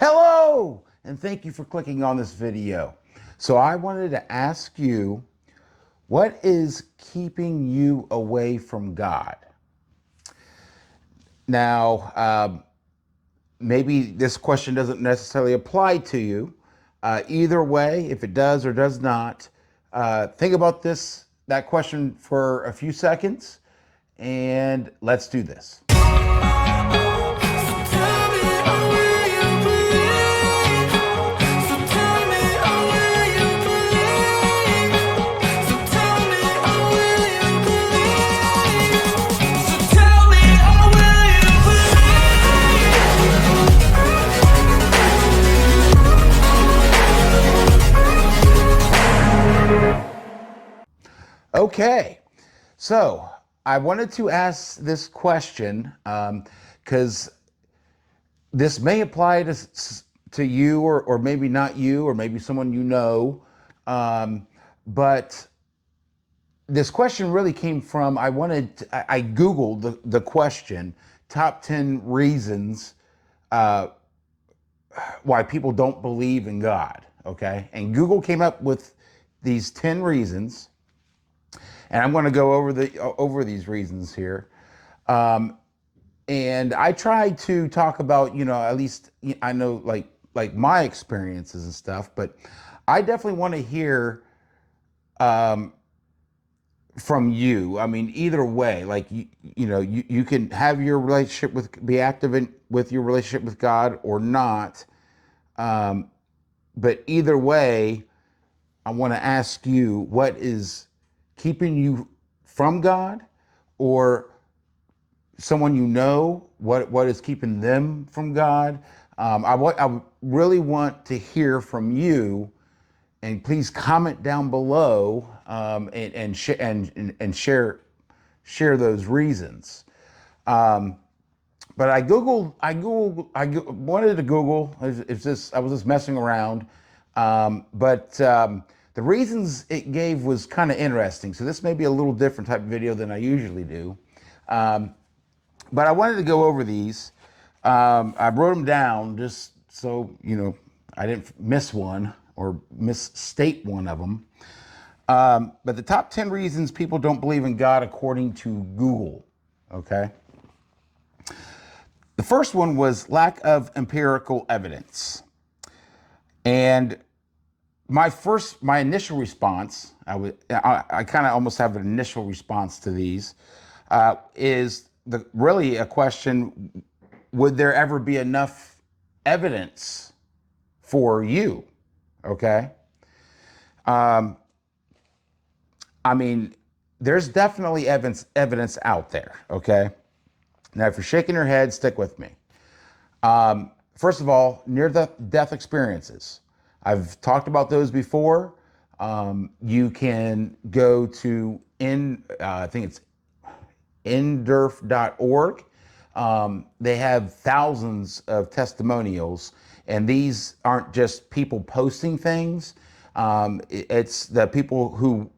Hello, and thank you for clicking on this video. So I wanted to ask you, what is keeping you away from God? Now, maybe this question doesn't necessarily apply to you. Either way, if it does or does not, think about that question for a few seconds, and let's do this. Okay, so I wanted to ask this question because this may apply to you or maybe not you or maybe someone you know. But this question really came from, I Googled the question, top 10 reasons why people don't believe in God, okay? And Google came up with these 10 reasons. And I'm going to go over these reasons here. And I try to talk about, at least I know like my experiences and stuff, but I definitely want to hear from you. I mean, either way, like you can have your relationship be active with your relationship with God or not. But either way, I want to ask you, what is keeping you from God, or someone what is keeping them from God? I really want to hear from you, and please comment down below and share those reasons. But I wanted to Google. I was just messing around, but the reasons it gave was kind of interesting. So this may be a little different type of video than I usually do. But I wanted to go over these. I wrote them down just so, I didn't miss one or misstate one of them. But the top 10 reasons people don't believe in God according to Google, okay? The first one was lack of empirical evidence. And my initial response, I kind of almost have an initial response to these, is really a question: would there ever be enough evidence for you? Okay. I mean, there's definitely evidence out there. Okay. Now, if you're shaking your head, stick with me. First of all, near-death experiences. I've talked about those before. You can go to I think it's untruths.org. They have thousands of testimonials, and these aren't just people posting things. It's the people who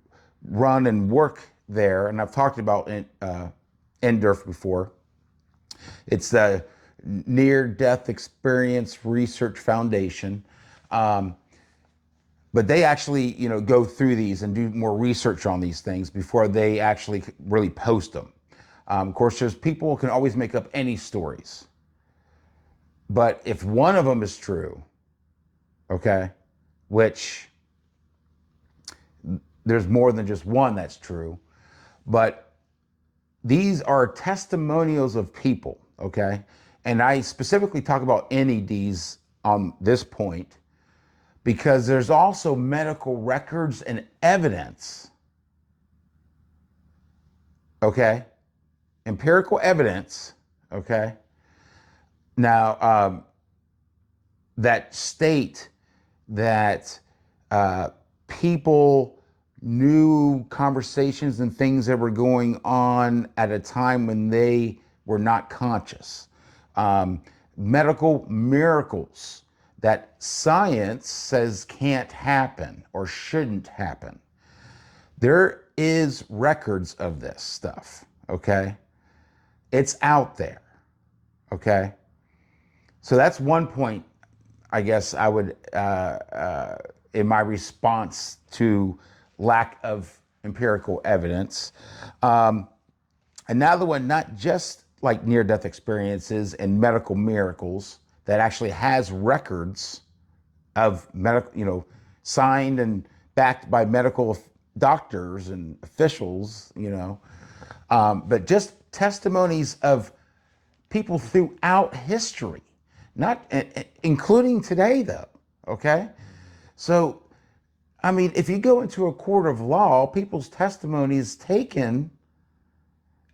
run and work there, and I've talked about NDERF before. It's the Near-Death Experience Research Foundation. But they actually, go through these and do more research on these things before they actually really post them. Of course, people can always make up any stories. But if one of them is true, okay, which there's more than just one that's true, but these are testimonials of people, okay? And I specifically talk about NEDs on this point because there's also medical records and evidence, okay? Empirical evidence, okay? Now, that state that people knew conversations and things that were going on at a time when they were not conscious. Medical miracles that science says can't happen or shouldn't happen. There is records of this stuff, okay? It's out there, okay? So that's one point I guess I would, in my response to lack of empirical evidence. Another one, not just like near-death experiences and medical miracles, that actually has records of medical, signed and backed by medical doctors and officials, but just testimonies of people throughout history, not including today, though. Okay, so I mean, if you go into a court of law, people's testimony is taken,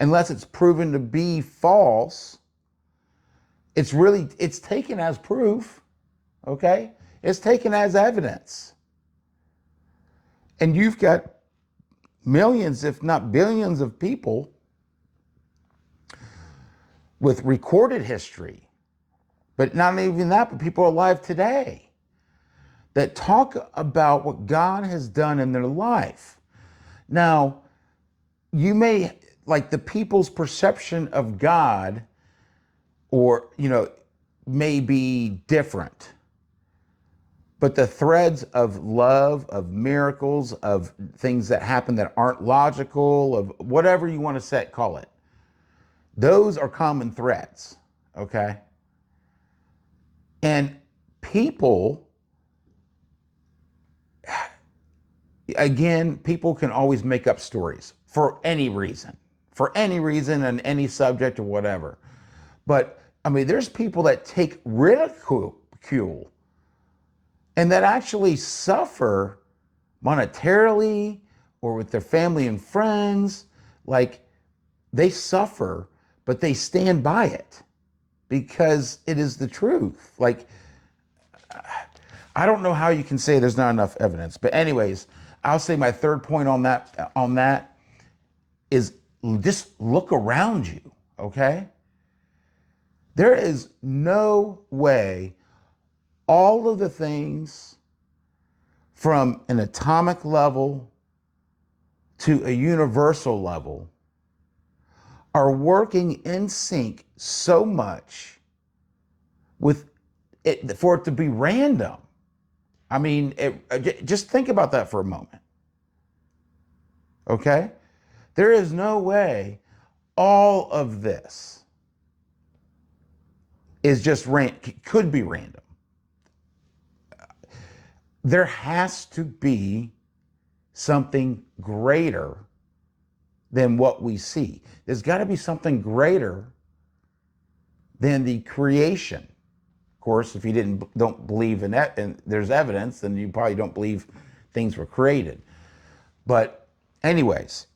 unless it's proven to be false. It's taken as proof. Okay, it's taken as evidence, and you've got millions, if not billions, of people with recorded history, but not even that, but people alive today that talk about what God has done in their life. Now, you may, like, the people's perception of God, or, may be different, but the threads of love, of miracles, of things that happen that aren't logical, of whatever you want to call it, those are common threads, okay? And people, again, people can always make up stories for any reason and any subject or whatever. But I mean, there's people that take ridicule and that actually suffer monetarily or with their family and friends. Like, they suffer, but they stand by it because it is the truth. Like, I don't know how you can say there's not enough evidence. But anyways, I'll say my third point on that is just look around you, okay? There is no way all of the things from an atomic level to a universal level are working in sync so much with it for it to be random. I mean, just think about that for a moment. Okay? There is no way all of this is just could be random. There has to be something greater than what we see. There's got to be something greater than the creation. Of course, if you don't believe in that, and there's evidence, then you probably don't believe things were created. But anyways,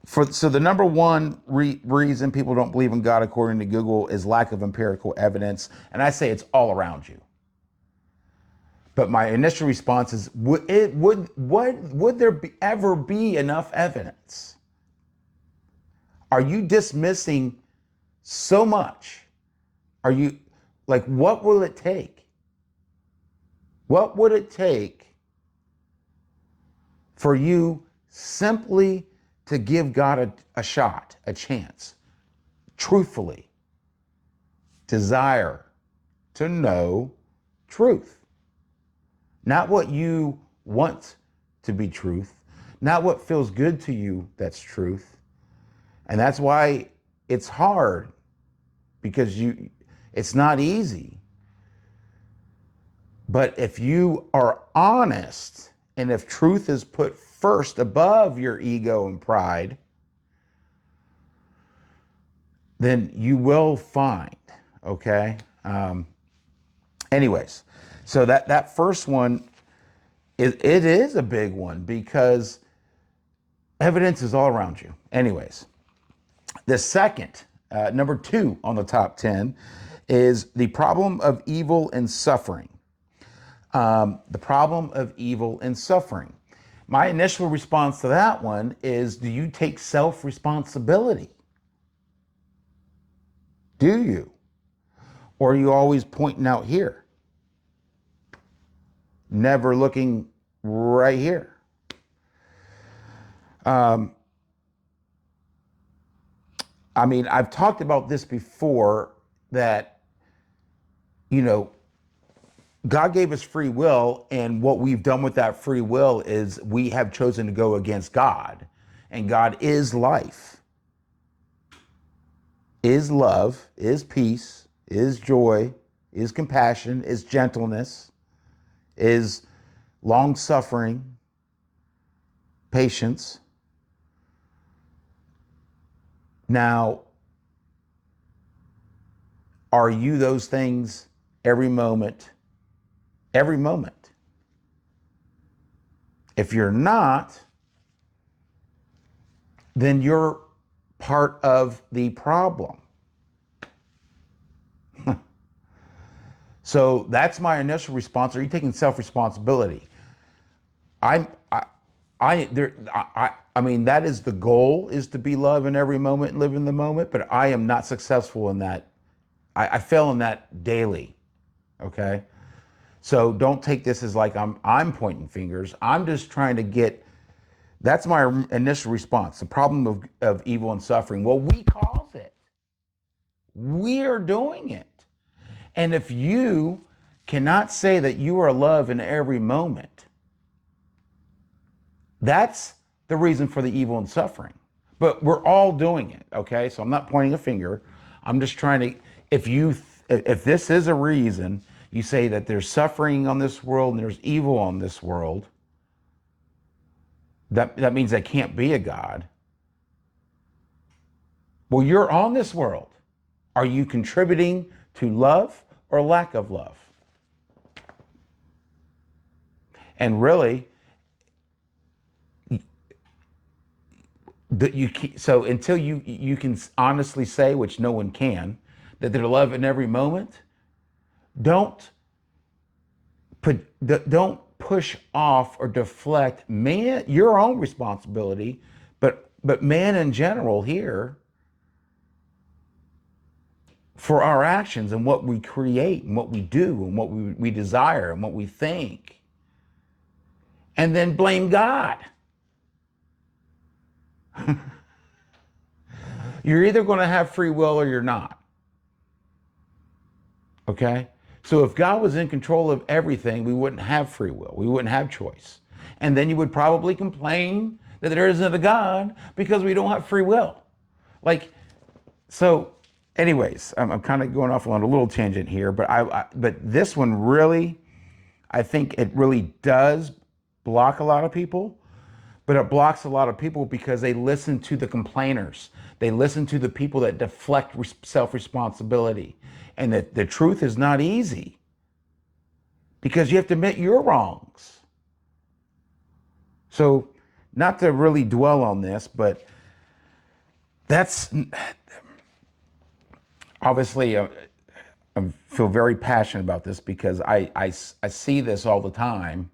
so the number one reason people don't believe in God, according to Google, is lack of empirical evidence. And I say it's all around you. But my initial response is, would there ever be enough evidence? Are you dismissing so much? Are you, like, what will it take? What would it take for you simply to give God a shot, a chance, truthfully desire to know truth? Not what you want to be truth, not what feels good to you that's truth. And that's why it's hard, because it's not easy. But if you are honest, and if truth is put first above your ego and pride, then you will find, okay? Anyways, so that first one, it is a big one, because evidence is all around you. Anyways, the second, number 2 on the top 10, is the problem of evil and suffering. The problem of evil and suffering. My initial response to that one is, do you take self-responsibility? Do you? Or are you always pointing out here? Never looking right here? I mean, I've talked about this before, that, God gave us free will, and what we've done with that free will is we have chosen to go against God. And God is life, is love, is peace, is joy, is compassion, is gentleness, is long suffering, patience. Now, are you those things every moment? Every moment. If you're not, then you're part of the problem. So that's my initial response. Are you taking self-responsibility? I'm, I mean, that is the goal, is to be love in every moment and live in the moment, but I am not successful in that. I fail in that daily. Okay. So don't take this as like I'm pointing fingers. I'm just trying to get, that's my initial response. The problem of evil and suffering. Well, we cause it. We are doing it. And if you cannot say that you are love in every moment, that's the reason for the evil and suffering. But we're all doing it, okay? So I'm not pointing a finger. I'm just trying to, if this is a reason, you say that there's suffering on this world and there's evil on this world, that means there can't be a God. Well, you're on this world. Are you contributing to love or lack of love? And really, so until you can honestly say, which no one can, that they're love in every moment, don't push off or deflect your own responsibility, but man in general here, for our actions and what we create and what we do and what we desire and what we think, and then blame God. You're either going to have free will or you're not. Okay? So if God was in control of everything, we wouldn't have free will. We wouldn't have choice. And then you would probably complain that there isn't a God because we don't have free will. Like, so anyways, I'm kind of going off on a little tangent here, but this one really, I think it really does block a lot of people. But it blocks a lot of people because they listen to the complainers. They listen to the people that deflect self-responsibility. And that the truth is not easy because you have to admit your wrongs. So, not to really dwell on this, but that's obviously, I feel very passionate about this because I see this all the time.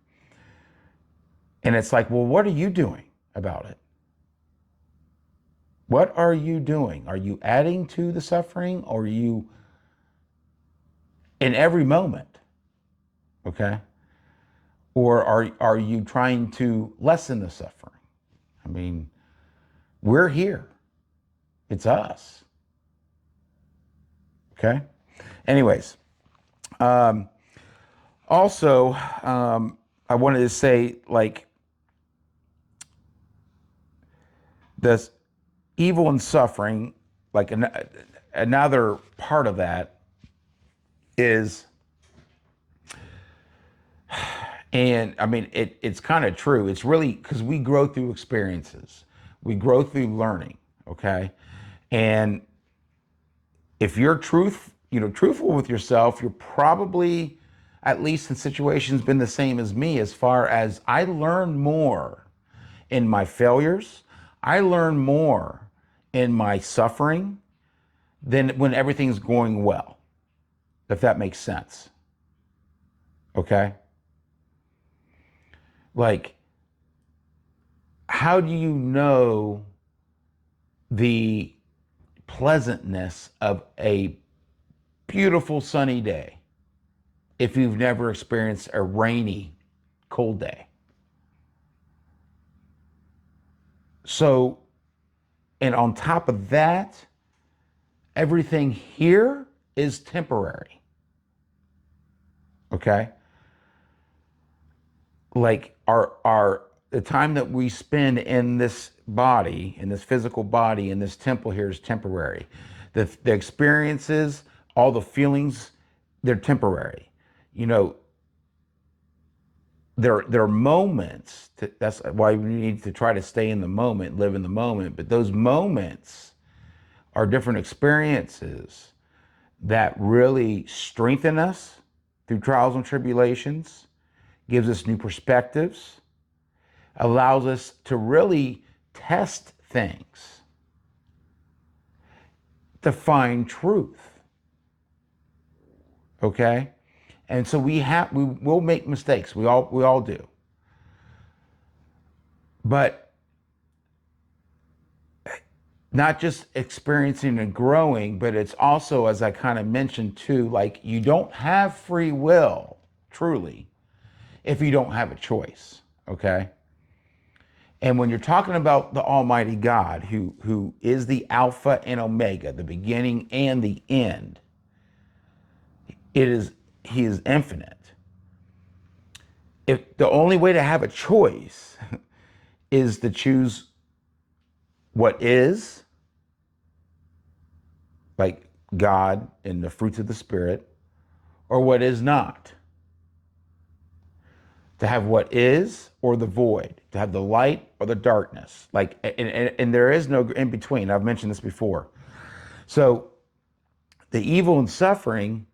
And it's like, well, what are you doing about it? What are you doing? Are you adding to the suffering, or are you in every moment? Okay. Or are you trying to lessen the suffering? I mean, we're here. It's us. Okay. Anyways, also, I wanted to say, like, this evil and suffering, like another part of that is, and I mean, it's kind of true. It's really because we grow through experiences. We grow through learning, okay? And if you're truthful with yourself, you're probably, at least in situations, been the same as me, as far as I learn more in my failures. I learn more in my suffering than when everything's going well, if that makes sense. Okay? Like, how do you know the pleasantness of a beautiful sunny day if you've never experienced a rainy, cold day? So, and on top of that, everything here is temporary. Okay? like the time that we spend in this body, in this physical body, in this temple here is temporary. The experiences, all the feelings, they're temporary. You know, there are moments. That's why we need to try to stay in the moment, live in the moment. But those moments are different experiences that really strengthen us through trials and tribulations, gives us new perspectives, allows us to really test things, to find truth. Okay? And so we will make mistakes. We all do. But not just experiencing and growing, but it's also, as I kind of mentioned too, like you don't have free will, truly, if you don't have a choice. Okay? And when you're talking about the Almighty God, who is the Alpha and Omega, the beginning and the end, He is infinite. If the only way to have a choice is to choose what is, like God and the fruits of the Spirit, or what is not. To have what is or the void, to have the light or the darkness. Like, and there is no in between. I've mentioned this before. So the evil and suffering,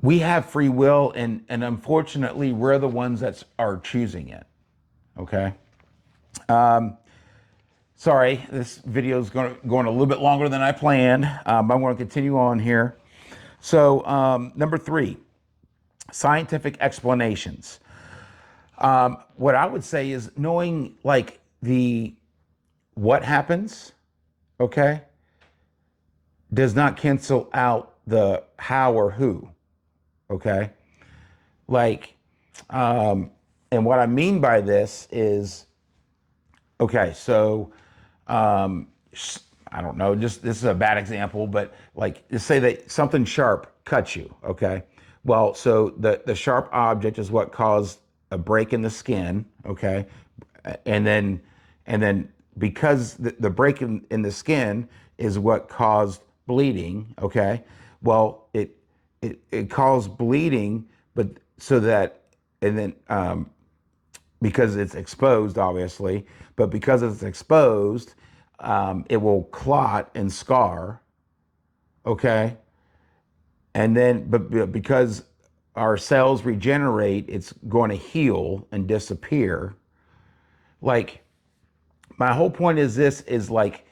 we have free will, and unfortunately, we're the ones that are choosing it. Okay. Sorry, this video is going a little bit longer than I planned. I'm going to continue on here. So, number 3, scientific explanations. What I would say is knowing like what happens, okay, does not cancel out the how or who, okay? Like, and what I mean by this is, okay, so I don't know, just this is a bad example, but like just say that something sharp cuts you, okay? Well, so the sharp object is what caused a break in the skin, okay? And then because the break in the skin is what caused bleeding, okay? Well, it caused bleeding, but so that, and then because it's exposed, obviously, but because it's exposed, it will clot and scar, okay? And then, but because our cells regenerate, it's going to heal and disappear. Like, my whole point is this is like,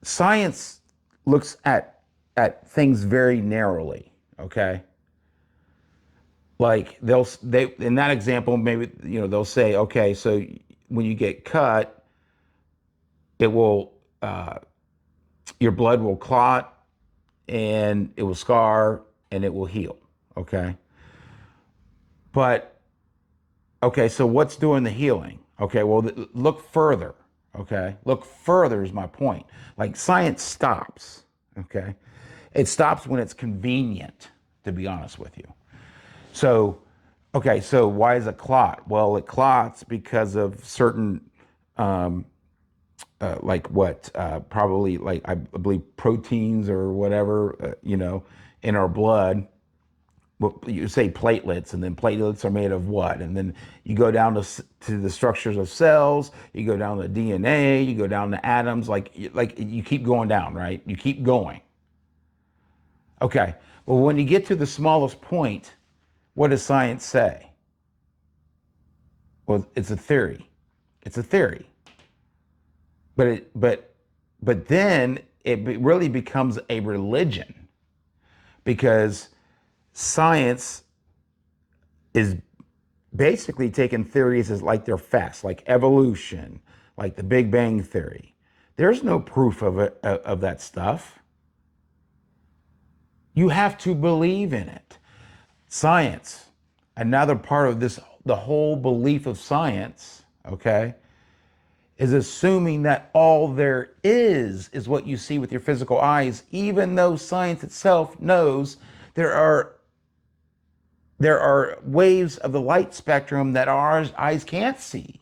science looks at things very narrowly, okay? Like they in that example, maybe they'll say, okay, so when you get cut, it will your blood will clot and it will scar and it will heal, okay? But okay, so what's doing the healing? Okay, well, look further, okay? Look further is my point. Like, science stops, okay? It stops when it's convenient, to be honest with you. So, okay, so why is it clot? Well, it clots because of certain, like what, probably like I believe proteins or whatever, in our blood. Well, you say platelets, and then platelets are made of what? And then you go down to the structures of cells, you go down to DNA, you go down to atoms, like you keep going down, right? You keep going. Okay, well, when you get to the smallest point, what does science say? Well, it's a theory. It's a theory. But then it really becomes a religion, because science is basically taking theories as like they're facts, like evolution, like the Big Bang Theory. There's no proof of it, of that stuff. You have to believe in it. Science, another part of this, the whole belief of science, okay, is assuming that all there is what you see with your physical eyes, even though science itself knows there are there are waves of the light spectrum that our eyes can't see.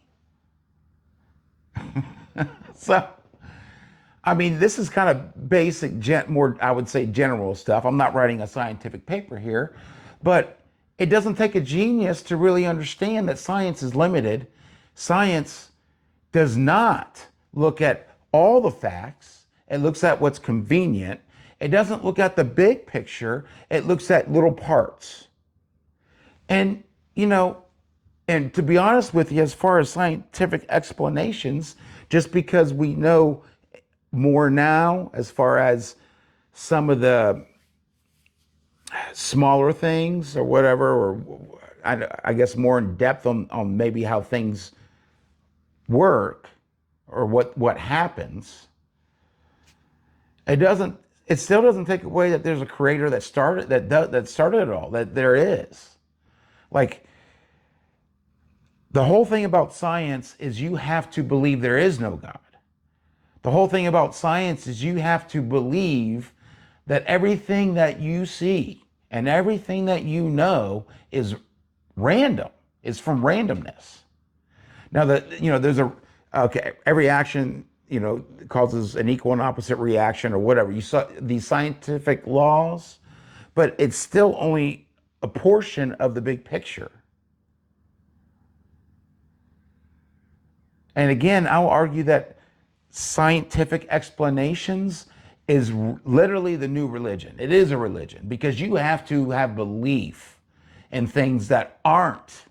So, I mean, this is kind of basic, more, I would say, general stuff. I'm not writing a scientific paper here, but it doesn't take a genius to really understand that science is limited. Science does not look at all the facts. It looks at what's convenient. It doesn't look at the big picture. It looks at little parts. And, you know, and to be honest with you, as far as scientific explanations, just because we know more now, as far as some of the smaller things or whatever, or I guess more in depth on maybe how things work or what happens, it still doesn't take away that there's a creator that started it all, that there is. Like, the whole thing about science is you have to believe there is no God. The whole thing about science is you have to believe that everything that you see and everything that you know is random, is from randomness. Now that, there's every action, causes an equal and opposite reaction or whatever. You saw these scientific laws, but it's still only a portion of the big picture. And again, I'll argue that scientific explanations is literally the new religion. It is a religion because you have to have belief in things that aren't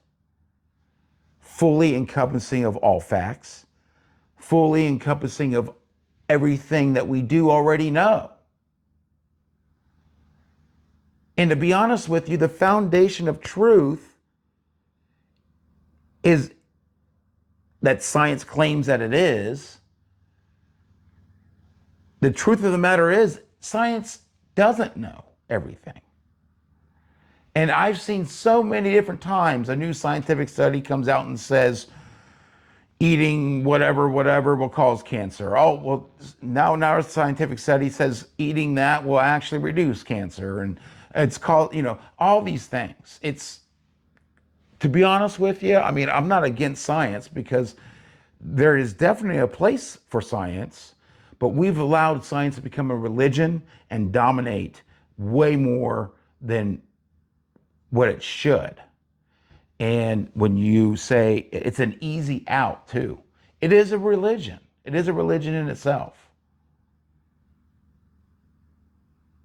fully encompassing of all facts, fully encompassing of everything that we do already know. And to be honest with you, the foundation of truth is that science claims that it is. The truth of the matter is, science doesn't know everything. And I've seen so many different times a new scientific study comes out and says eating whatever will cause cancer. Oh, well, now a scientific study says eating that will actually reduce cancer. And it's called, all these things. It's, to be honest with you, I mean, I'm not against science because there is definitely a place for science, but we've allowed science to become a religion and dominate way more than what it should. And when you say it's an easy out too, it is a religion. It is a religion in itself.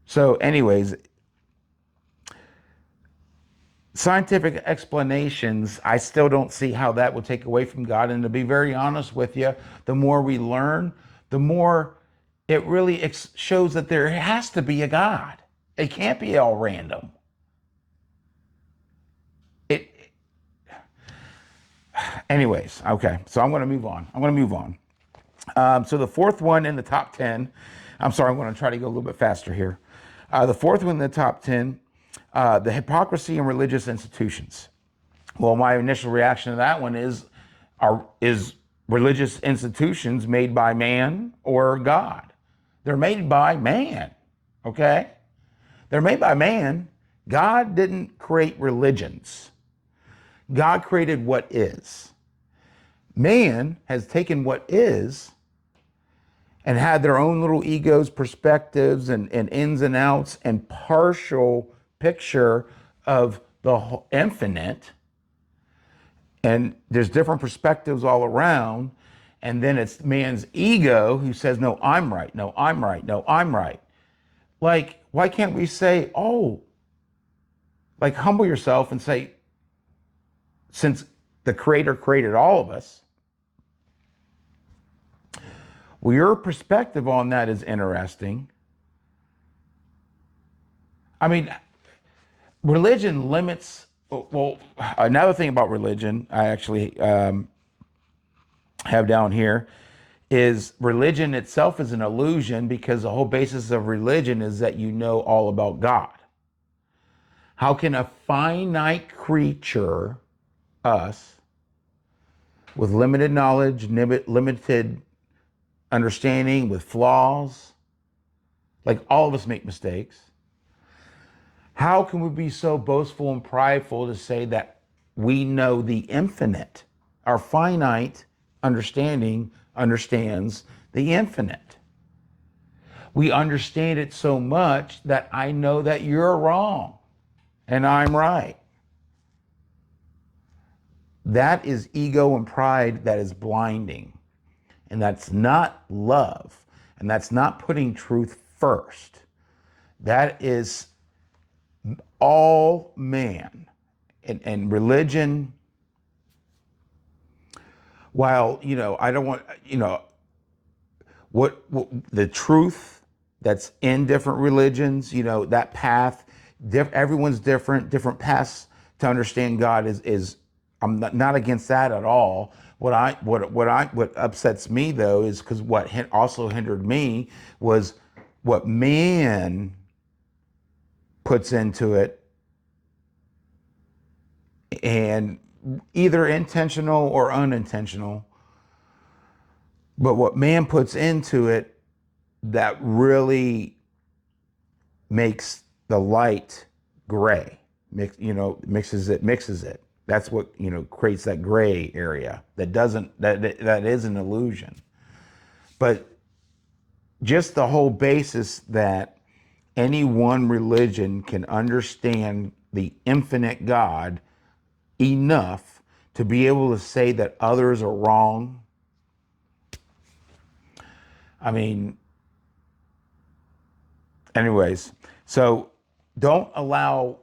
So anyways, scientific explanations, I still don't see how that will take away from God. And to be very honest with you, the more we learn, the more it really shows that there has to be a God. It can't be all random. Anyways, okay, so I'm going to move on. So the fourth one in the top 10, I'm sorry, I'm going to try to go a little bit faster here. The fourth one in the top 10, the hypocrisy in religious institutions. Well, my initial reaction to that one is religious institutions made by man or God? They're made by man, okay? They're made by man. God didn't create religions. God created what is. Man has taken what is and had their own little egos, perspectives, and ins and outs, and partial picture of the infinite. And there's different perspectives all around. And then it's man's ego who says, no, I'm right. No, I'm right. No, I'm right. Like, why can't we say, humble yourself and say, since the Creator created all of us, well, your perspective on that is interesting. I mean, religion limits, well, another thing about religion I actually have down here is religion itself is an illusion because the whole basis of religion is that you know all about God. How can a finite creature, us, with limited knowledge, limited understanding, with flaws, like all of us make mistakes, How can we be so boastful and prideful to say that we know the infinite? Our finite understanding understands the infinite. We understand it so much that I know that you're wrong and I'm right. That is ego and pride that is blinding. And that's not love. And that's not putting truth first. That is all man. And religion, while, I don't want, what the truth that's in different religions, that path, everyone's different paths to understand God is I'm not against that at all. What upsets me though is because what also hindered me was what man puts into it, and either intentional or unintentional, but what man puts into it that really makes the light gray, mixes it. That's what, creates that gray area that is an illusion. But just the whole basis that any one religion can understand the infinite God enough to be able to say that others are wrong. I mean, anyways, so don't allow,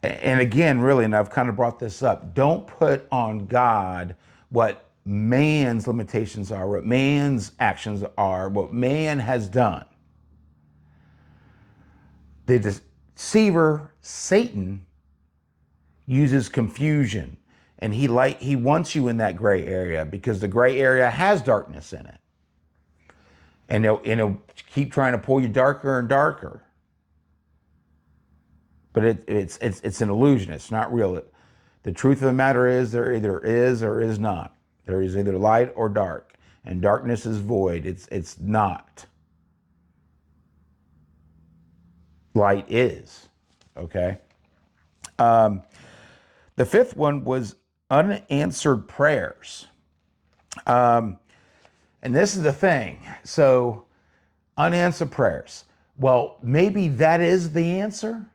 and again, really, and I've kind of brought this up, don't put on God what man's limitations are, what man's actions are, what man has done. The deceiver, Satan, uses confusion, and he wants you in that gray area because the gray area has darkness in it. And he'll keep trying to pull you darker and darker. But it's an illusion. It's not real. The truth of the matter is there either is or is not. There is either light or dark, and darkness is void. It's not. Light is. Okay. The fifth one was unanswered prayers. And this is the thing. So, unanswered prayers. Well, maybe that is the answer.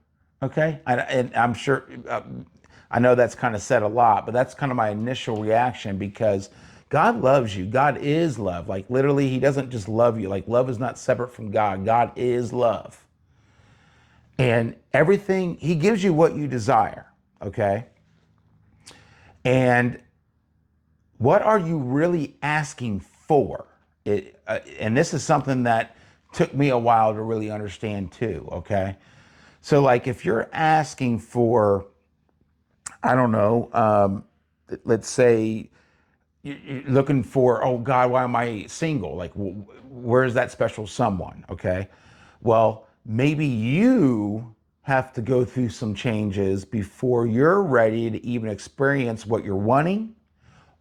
Okay. And I'm sure, I know that's kind of said a lot, but that's kind of my initial reaction because God loves you. God is love. Like literally, he doesn't just love you. Like love is not separate from God. God is love. And everything, he gives you what you desire. Okay. And what are you really asking for? And this is something that took me a while to really understand too, okay? So like if you're asking for, I don't know, let's say you're looking for, oh God, why am I single? Like, where's that special someone, okay? Well, maybe you have to go through some changes before you're ready to even experience what you're wanting,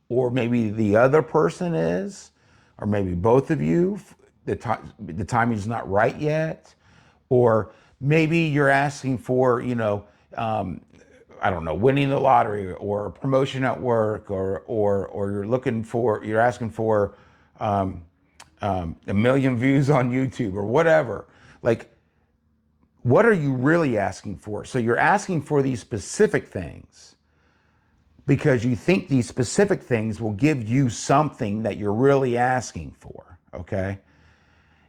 or maybe the other person is, or maybe both of you, the timing is not right yet, or maybe you're asking for, I don't know, winning the lottery or a promotion at work, or you're asking for a million views on YouTube or whatever. Like, what are you really asking for? So you're asking for these specific things because you think these specific things will give you something that you're really asking for, okay?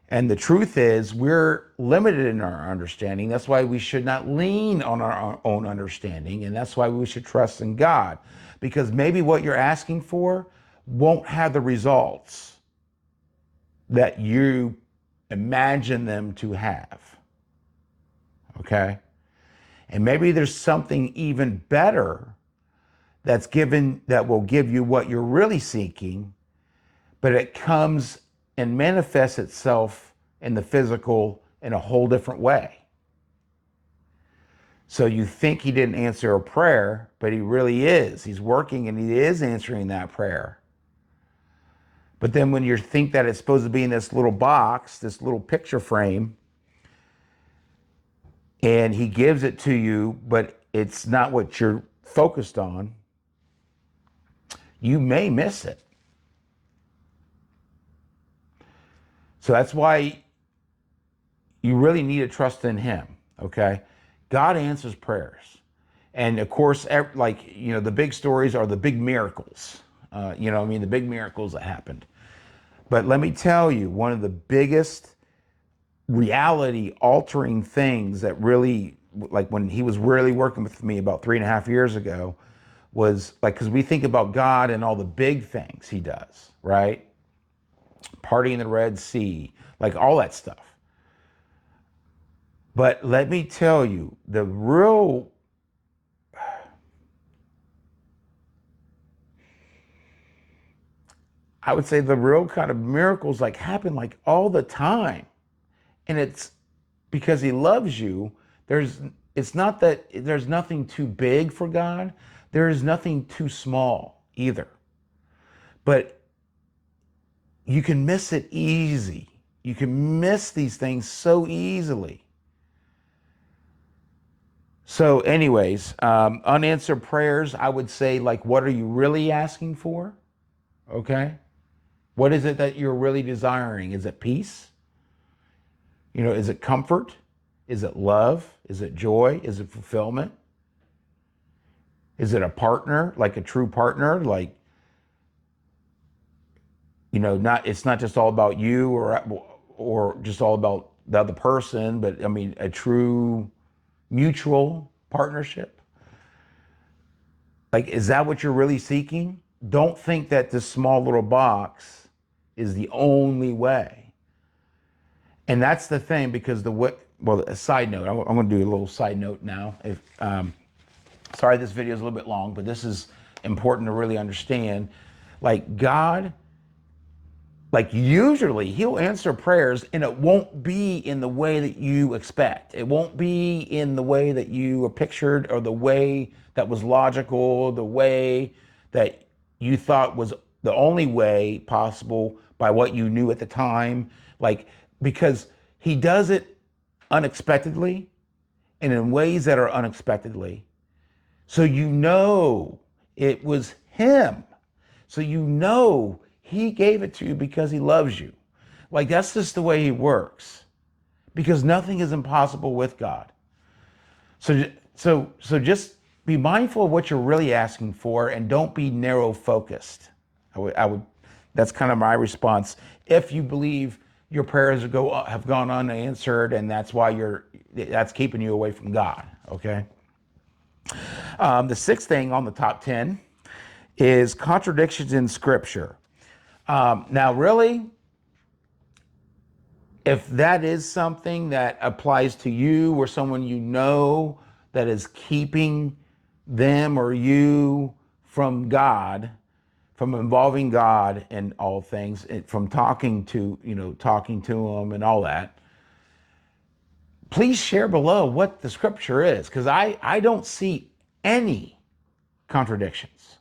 And the truth is we're limited in our understanding. That's why we should not lean on our own understanding, and that's why we should trust in God, because maybe what you're asking for won't have the results that you imagine them to have, okay? And maybe there's something even better that will give you what you're really seeking, but it comes and manifests itself in the physical in a whole different way. So you think he didn't answer a prayer, but he really is. He's working and he is answering that prayer. But then when you think that it's supposed to be in this little box, this little picture frame, and he gives it to you, but it's not what you're focused on, you may miss it. So that's why you really need to trust in him, okay? God answers prayers. And of course, like, the big stories are the big miracles. The big miracles that happened. But let me tell you, one of the biggest reality altering things that really, like when he was really working with me about 3.5 years ago, was like, because we think about God and all the big things he does, right? Party in the Red Sea, like all that stuff. But let me tell you, the real, I would say the real kind of miracles like happen like all the time. And it's because he loves you. It's not that there's nothing too big for God. There is nothing too small either. But you can miss it easy. You can miss these things so easily. So anyways, unanswered prayers, I would say, like, what are you really asking for? Okay. What is it that you're really desiring? Is it peace? Is it comfort? Is it love? Is it joy? Is it fulfillment? Is it a partner, like a true partner? Like, it's not just all about you or just all about the other person, but I mean, a true mutual partnership. Like, is that what you're really seeking? Don't think that this small little box is the only way. And that's the thing, because a side note, I'm going to do a little side note now. Sorry, this video is a little bit long, but this is important to really understand. Like, God, like, usually he'll answer prayers, and it won't be in the way that you expect. It won't be in the way that you were pictured, or the way that was logical, the way that you thought was the only way possible by what you knew at the time. Like, because he does it unexpectedly and in ways that are unexpectedly. So it was him. So he gave it to you because he loves you. Like, that's just the way he works. Because nothing is impossible with God. So just be mindful of what you're really asking for, and don't be narrow focused. That's kind of my response. If you believe your prayers have gone unanswered, and that's why that's keeping you away from God. Okay. The sixth thing on the top 10 is contradictions in Scripture. Now, really, if that is something that applies to you, or someone that is keeping them or you from God, from involving God in all things, from talking to him and all that, please share below what the Scripture is, because I don't see any contradictions.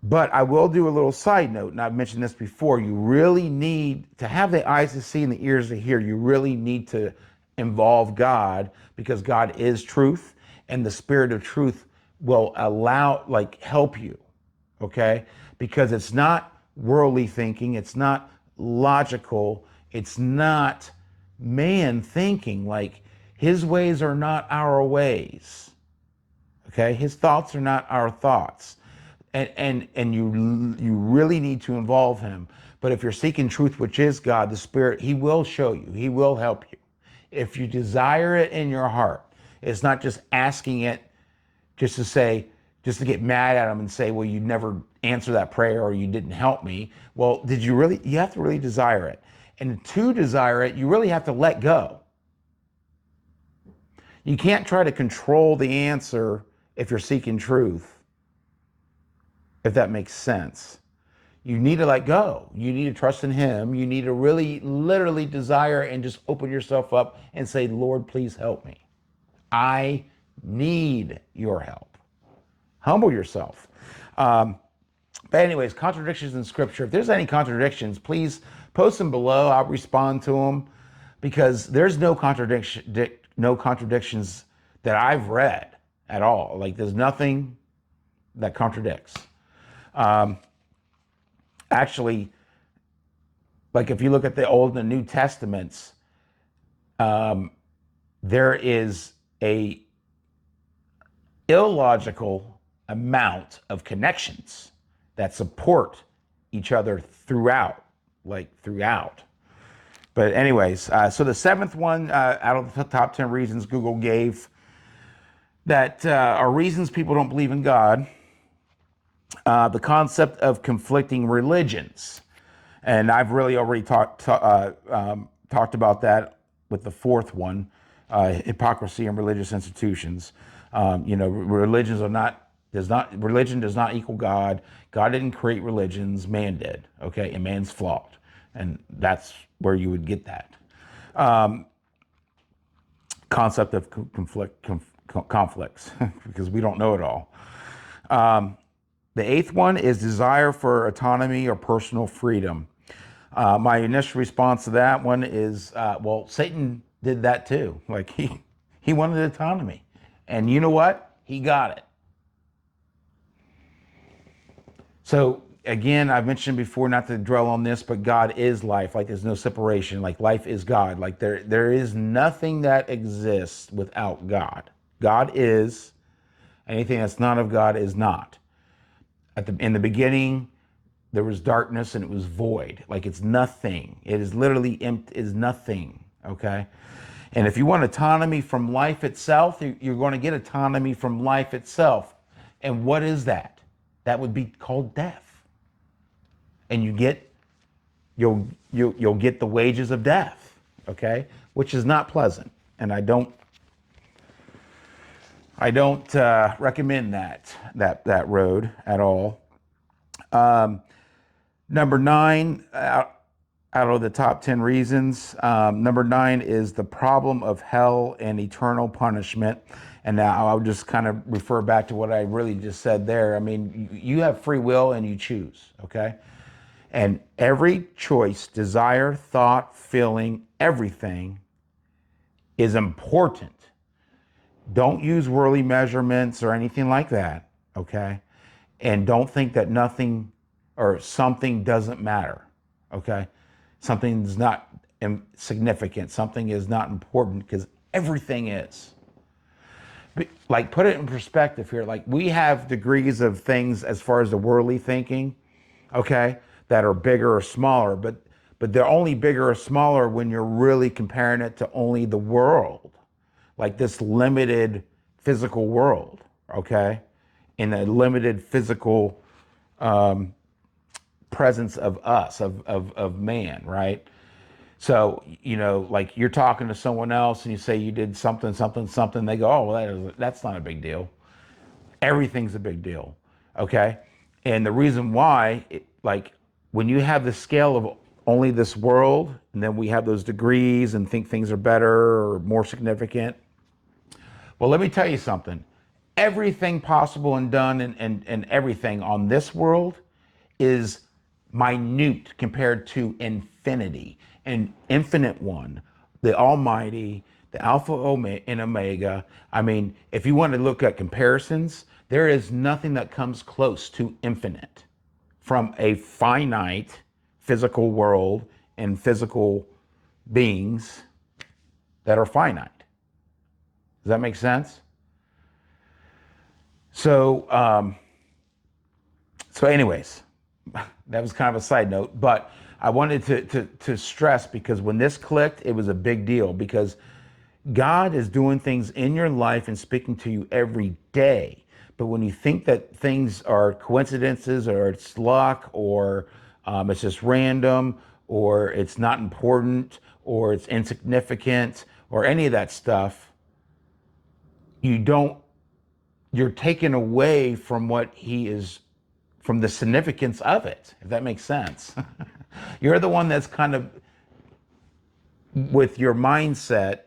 But I will do a little side note, and I've mentioned this before. You really need to have the eyes to see and the ears to hear. You really need to involve God, because God is truth, and the Spirit of truth will help you, okay? Because it's not worldly thinking, it's not logical, it's not man thinking. Like, his ways are not our ways, okay? His thoughts are not our thoughts. And you really need to involve him. But if you're seeking truth, which is God, the Spirit, he will show you. He will help you. If you desire it in your heart, it's not just asking it just to get mad at him and say, well, you never answer that prayer, or you didn't help me. Well, you have to really desire it. And to desire it, you really have to let go. You can't try to control the answer if you're seeking truth, if that makes sense. You need to let go. You need to trust in him. You need to really, literally desire and just open yourself up and say, Lord, please help me. I need your help. Humble yourself. But anyways, contradictions in Scripture. If there's any contradictions, please post them below. I'll respond to them. because there's no contradictions that I've read at all. Like there's nothing that contradicts. Actually, like if you look at the Old and the New Testaments, there is a illogical amount of connections that support each other throughout, But anyways, so the seventh one out of the top 10 reasons Google gave that are reasons people don't believe in God, the concept of conflicting religions. And I've really already talked about that with the fourth one, hypocrisy in religious institutions. Religion does not equal God. God didn't create religions, man did, okay? And man's flawed. And that's where you would get that. Concept of conflicts, because we don't know it all. The eighth one is desire for autonomy or personal freedom. My initial response to that one is, well, Satan did that too. Like he wanted autonomy. And you know what? He got it. So again, I've mentioned before, not to dwell on this, but God is life. Like there's no separation. Like life is God. Like there is nothing that exists without God. God is. Anything that's not of God is not. In the beginning, there was darkness and it was void. Like it's nothing. It is literally empty, is nothing. Okay. And if you want autonomy from life itself, you're going to get autonomy from life itself. And what is that? That would be called death. And you'll get the wages of death. Okay. Which is not pleasant. And I don't recommend that road at all. Number 9, out of the top 10 reasons, number 9 is the problem of hell and eternal punishment. And now I'll just kind of refer back to what I really just said there. I mean, you have free will and you choose, okay? And every choice, desire, thought, feeling, everything is important. Don't use worldly measurements or anything like that, okay? And don't think that nothing or something doesn't matter, okay? Something's not significant. Something is not important, because everything is. Like, put it in perspective here. Like, we have degrees of things as far as the worldly thinking, okay, that are bigger or smaller, but they're only bigger or smaller when you're really comparing it to only the world. Like this limited physical world, okay? In a limited physical presence of us, of man, right? So, like you're talking to someone else and you say you did something, they go, oh, well, that's not a big deal. Everything's a big deal, okay? And the reason why, like when you have the scale of only this world, and then we have those degrees and think things are better or more significant. Well, let me tell you something. Everything possible and done and everything on this world is minute compared to infinity. An infinite one, the Almighty, the Alpha and Omega. I mean, if you want to look at comparisons, there is nothing that comes close to infinite from a finite physical world and physical beings that are finite. Does that make sense? So, anyways, that was kind of a side note, but I wanted to stress, because when this clicked, it was a big deal, because God is doing things in your life and speaking to you every day. But when you think that things are coincidences, or it's luck, or it's just random, or it's not important, or it's insignificant, or any of that stuff, you're taken away from what he is, from the significance of it, if that makes sense. You're the one that's kind of, with your mindset,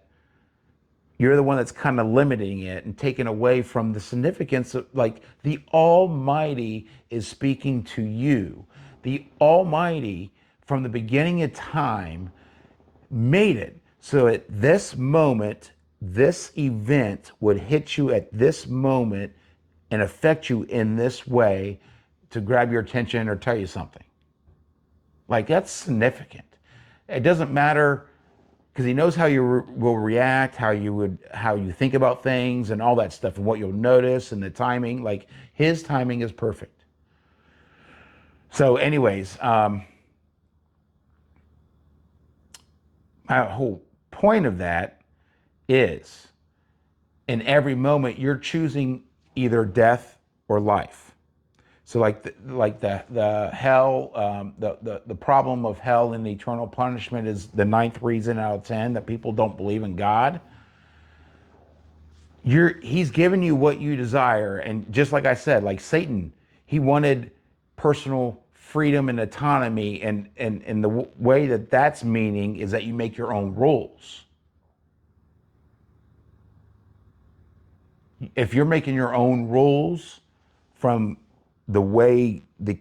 you're the one that's kind of limiting it and taking away from the significance of, like, the Almighty is speaking to you. The Almighty, from the beginning of time, made it So at this moment, this event would hit you at this moment and affect you in this way to grab your attention or tell you something. Like, that's significant. It doesn't matter, because he knows how you will react, how you think about things and all that stuff, and what you'll notice and the timing. Like, his timing is perfect. So anyways, my whole point of that is, in every moment you're choosing either death or life. So like the hell, the problem of hell and eternal punishment is the 9th reason out of 10 that people don't believe in God. He's given you what you desire, and just like I said, like Satan, he wanted personal freedom and autonomy, and the way that that's meaning is that you make your own rules. If you're making your own rules from the way the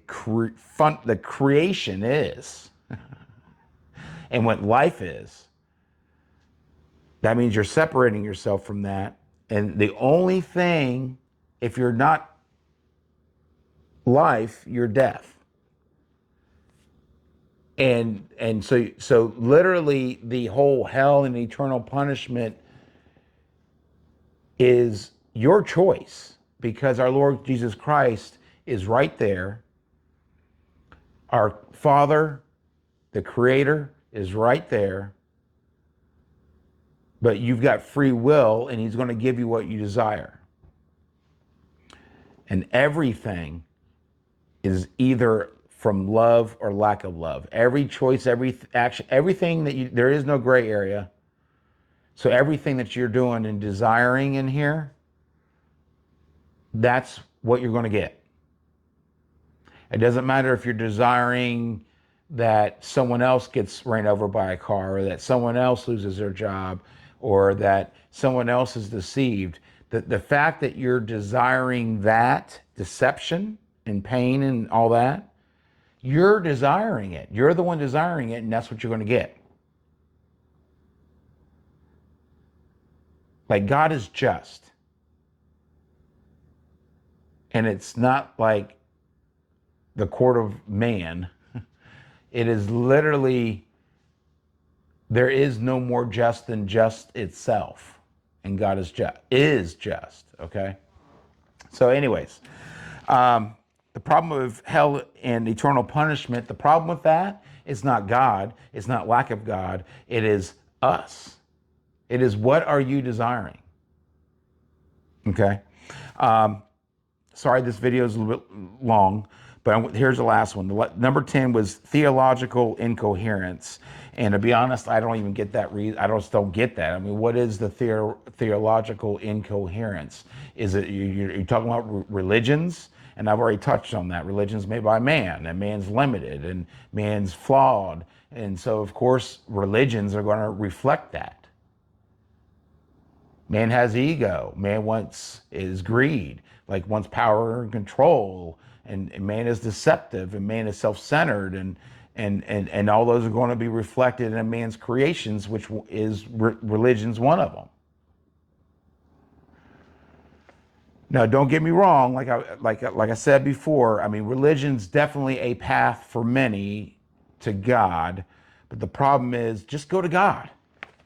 creation is and what life is, that means you're separating yourself from that. And the only thing, if you're not life, you're death. And so literally the whole hell and eternal punishment is your choice, because our Lord Jesus Christ is right there. Our Father, the Creator, is right there. But you've got free will, and he's going to give you what you desire. And everything is either from love or lack of love. Every choice, every action, everything that there is no gray area. So everything that you're doing and desiring in here, that's what you're going to get. It doesn't matter if you're desiring that someone else gets ran over by a car, or that someone else loses their job, or that someone else is deceived. The fact that you're desiring that deception and pain and all that, you're desiring it. You're the one desiring it, and that's what you're going to get. Like, God is just. And it's not like the court of man. It is literally, there is no more just than just itself. And God is just, okay? So anyways, the problem of hell and eternal punishment, the problem with that is not God, it's not lack of God, it is us. It is, what are you desiring? Okay? Sorry, this video is a little bit long, but here's the last one. Number 10 was theological incoherence. And to be honest, I don't even get that. I just don't get that. I mean, what is the theological incoherence? Is it, you're talking about religions? And I've already touched on that. Religion's made by man, and man's limited, and man's flawed. And so, of course, religions are going to reflect that. Man has ego. Man is greed, like wants power and control. And man is deceptive, and man is self-centered, and all those are going to be reflected in man's creations, which is religion's one of them. Now, don't get me wrong. Like I said before, I mean, religion's definitely a path for many to God, but the problem is, just go to God.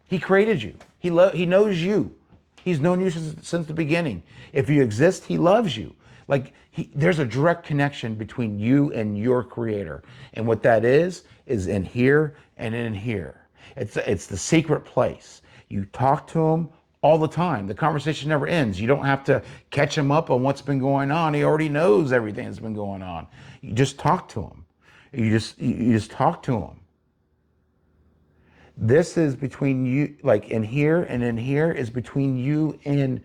He created you. He knows you. He's known you since the beginning. If you exist, he loves you. Like, there's a direct connection between you and your creator. And what that is in here and in here. It's the secret place. You talk to him all the time. The conversation never ends. You don't have to catch him up on what's been going on. He already knows everything that's been going on. You just talk to him. You just talk to him. This is between you, like in here and in here is between you and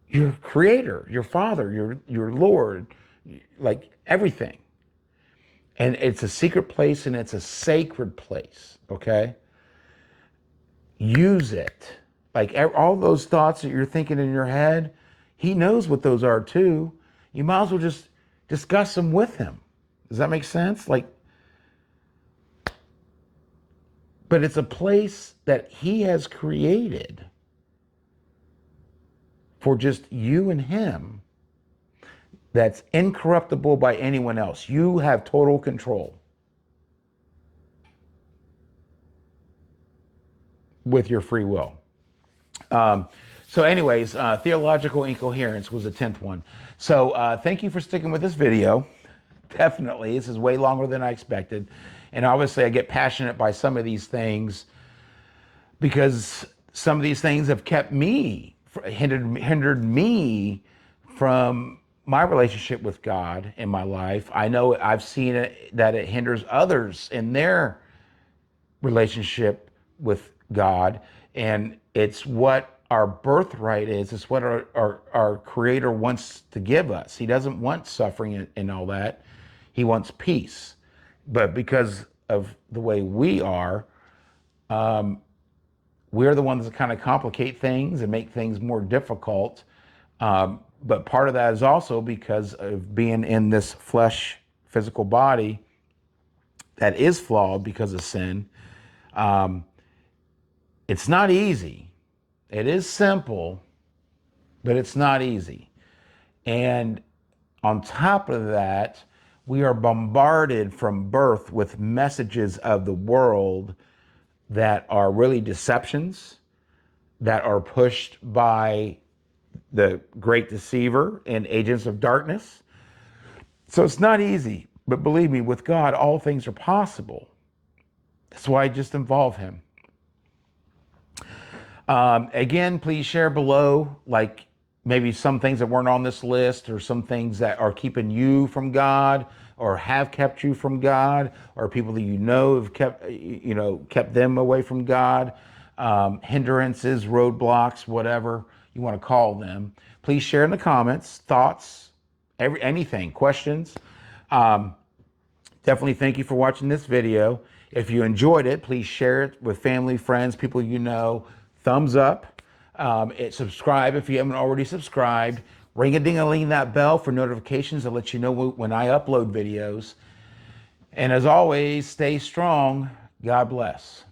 your creator, your father, your Lord, like everything. And it's a secret place, and it's a sacred place, okay? Use it. Like, all those thoughts that you're thinking in your head, he knows what those are too. You might as well just discuss them with him. Does that make sense? Like, but it's a place that he has created for just you and him, that's incorruptible by anyone else. You have total control with your free will. So anyways, theological incoherence was the 10th one. So thank you for sticking with this video. Definitely, this is way longer than I expected. And obviously I get passionate by some of these things because some of these things have kept me, hindered me from my relationship with God in my life. I know I've seen it, that it hinders others in their relationship with God. And it's what our birthright is. It's what our Creator wants to give us. He doesn't want suffering and all that. He wants peace. But because of the way we are, we're the ones that kind of complicate things and make things more difficult. But part of that is also because of being in this flesh, physical body that is flawed because of sin. It's not easy. It is simple, but it's not easy. And on top of that, we are bombarded from birth with messages of the world that are really deceptions, that are pushed by the great deceiver and agents of darkness. So it's not easy, but believe me, with God, all things are possible. That's why I just involve him. Again, please share below, like maybe some things that weren't on this list, or some things that are keeping you from God, or have kept you from God, or people that you know have kept them away from God. Hindrances, roadblocks, whatever you want to call them. Please share in the comments, thoughts, anything, questions. Definitely thank you for watching this video. If you enjoyed it, please share it with family, friends, people you know. Thumbs up. Subscribe if you haven't already subscribed. Ring-a-ding-a-ling that bell for notifications to let you know when I upload videos. And as always, stay strong. God bless.